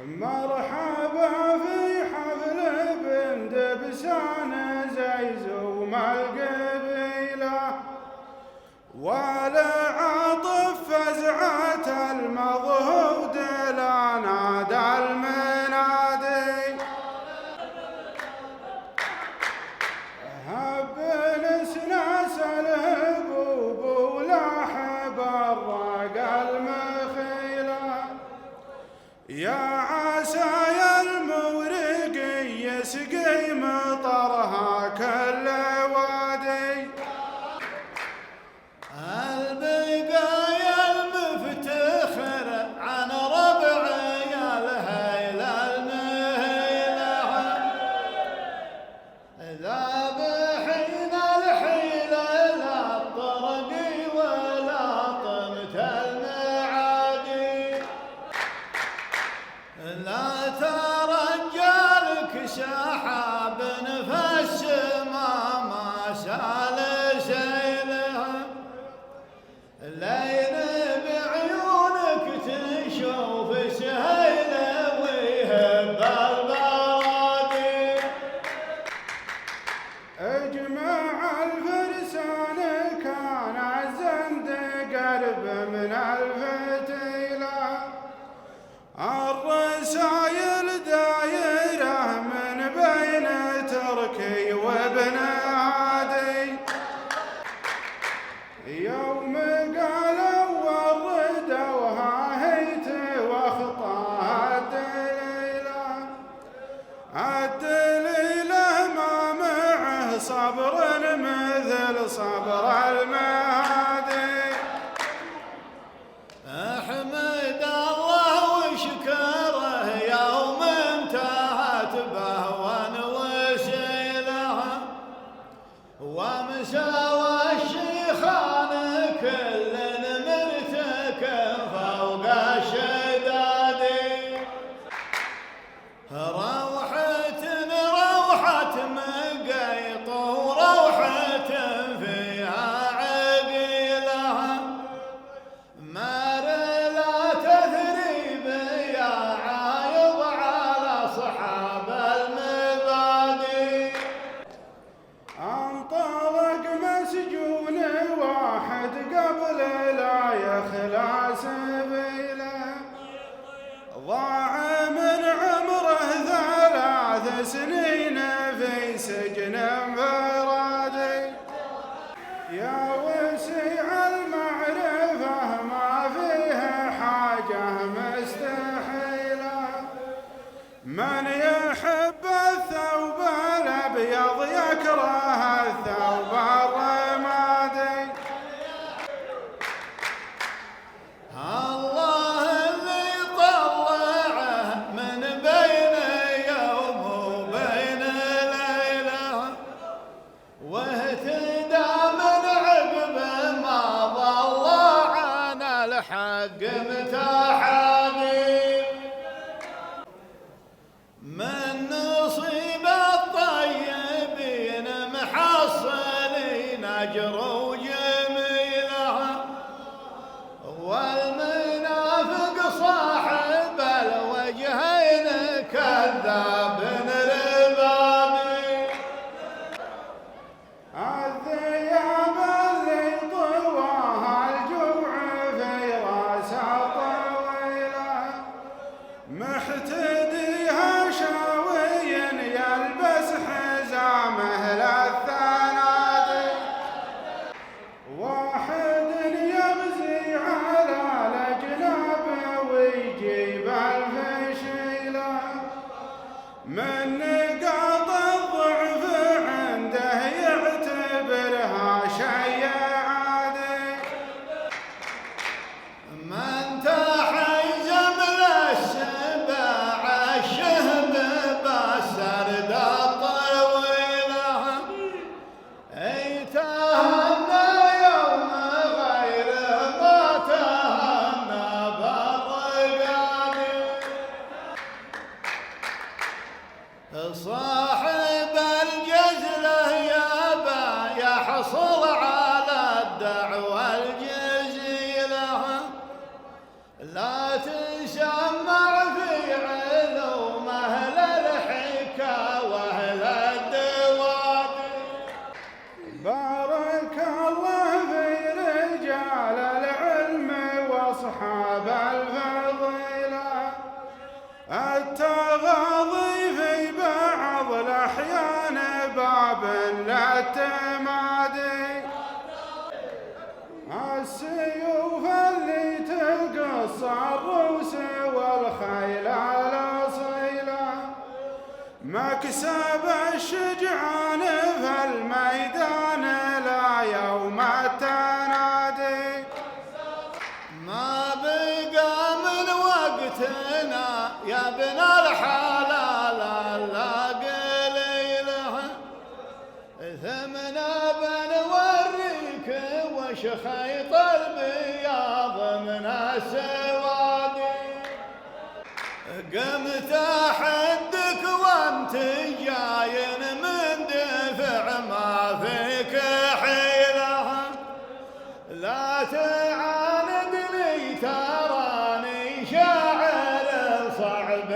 مرحبا في حفل بن دبسان زيزوم القبيلة، ولعطف فزعة المضهود لا نادى المنادي. هب نسناس الهبوب ولاحب الرق المخيلة، يا عسايا المورق يسقي مطرها كل وادي. البقايا المفتخر عن ربعي الهيل المهيلة، ذابحين الحيل لا الطرق ولا طمت المعادي. لا ترجالك سحاب في السما ما سال سيلها، لين بعيونك تشوف سهيله ويهب البرادي. اجمع الفرسان كان الزند قرب من الفتيلة، الرسايل دايرة من بين تركي وابن عادي. يوم قالوا والردى وهاهيت واخطاها الدليلة ما معه صبر مثل صبر المهادي. احمد الله وشكره يوم انتهت بهوان وسيلها، ومساوى الشيخان كل مرتكب فوق الشداد. روحة مقيط وروحة فيها عقيلها، مار لا تثريب يا عايض على أصحاب المبادئ. انطلق مسجون واحد قبل لا يخلع سبيله، ضاع من عمره 3 سنين في سجن انفرادي. يا وسيع المعرفة ما فيه حاجة مستحيلة، من يحب الثوب الأبيض يكره الثوب الرمادي. الله اللي طلعه من بين يوم وبين ليلة، واهتدى من عقب ما ضل عن الحق متحامي. من نصيب الطيبين محصلين أجر وجميلها، والمنافق صاحب الوجهين كذاب ربابي. الثياب اللي طواها الجوع في راسها طويلة، محتديها شاوي يلبس حزامه للثنادي. واحد يغزي على الأجناب ويجيب الفشيلة، من نقاط الضعف عنده يعتبرها شيء عادي. من تحيزم للسباع الشهب بالسرد الطويلة، يتهنى يوم غير ما تهنى بالرقاد. الخيل الأصيلة مكسب الشجعان في الميدان لا يوم التنادي. ما بقى من وقتنا يا ابن الحلال لا قليله ثمنا بنوريك وش خيط البياض من السوادي. قمت احدك وانت جاين من دفع ما فيك حيله لا تعاندني تراني شاعر صعب